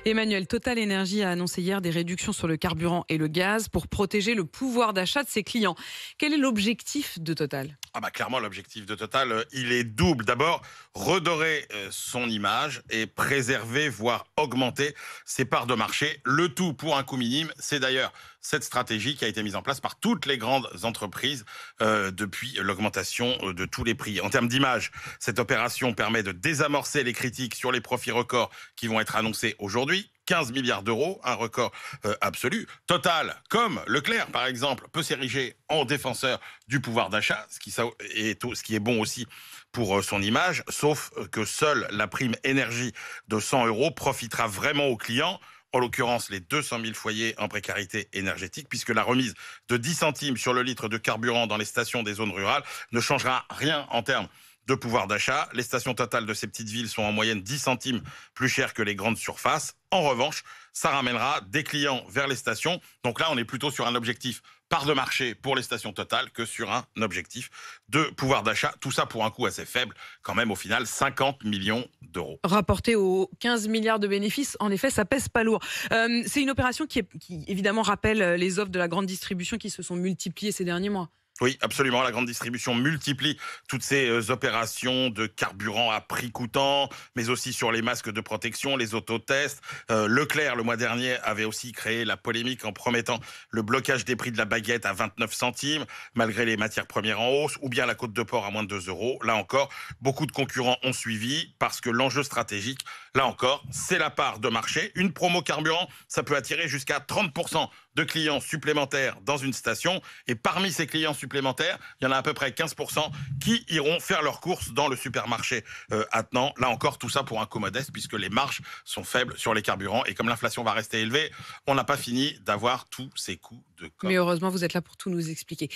Emmanuel, Total Energy a annoncé hier des réductions sur le carburant et le gaz pour protéger le pouvoir d'achat de ses clients. Quel est l'objectif de Total ? Clairement, l'objectif de Total, il est double. D'abord, redorer son image et préserver, voire augmenter ses parts de marché. Le tout pour un coût minime. C'est d'ailleurs cette stratégie qui a été mise en place par toutes les grandes entreprises depuis l'augmentation de tous les prix. En termes d'image, cette opération permet de désamorcer les critiques sur les profits records qui vont être annoncés aujourd'hui. 15 milliards d'euros, un record absolu. Total, comme Leclerc par exemple, peut s'ériger en défenseur du pouvoir d'achat, ce qui est bon aussi pour son image, sauf que seule la prime énergie de 100 euros profitera vraiment aux clients, en l'occurrence les 200 000 foyers en précarité énergétique, puisque la remise de 10 centimes sur le litre de carburant dans les stations des zones rurales ne changera rien en termes de pouvoir d'achat. Les stations Total de ces petites villes sont en moyenne 10 centimes plus chères que les grandes surfaces. En revanche, ça ramènera des clients vers les stations. Donc là, on est plutôt sur un objectif part de marché pour les stations Total que sur un objectif de pouvoir d'achat. Tout ça pour un coût assez faible, quand même au final 50 millions d'euros. Rapporté aux 15 milliards de bénéfices, en effet, ça pèse pas lourd. C'est une opération qui évidemment rappelle les offres de la grande distribution qui se sont multipliées ces derniers mois. Oui, absolument. La grande distribution multiplie toutes ces opérations de carburant à prix coûtant, mais aussi sur les masques de protection, les autotests. Leclerc, le mois dernier, avait aussi créé la polémique en promettant le blocage des prix de la baguette à 29 centimes, malgré les matières premières en hausse, ou bien la côte de porc à moins de 2 euros. Là encore, beaucoup de concurrents ont suivi, parce que l'enjeu stratégique, là encore, c'est la part de marché. Une promo carburant, ça peut attirer jusqu'à 30% de clients supplémentaires dans une station. Et parmi ces clients supplémentaires, il y en a à peu près 15% qui iront faire leurs courses dans le supermarché Attenant. Là encore, tout ça pour un coût modeste, puisque les marges sont faibles sur les carburants. Et comme l'inflation va rester élevée, on n'a pas fini d'avoir tous ces coûts de com. Mais heureusement, vous êtes là pour tout nous expliquer.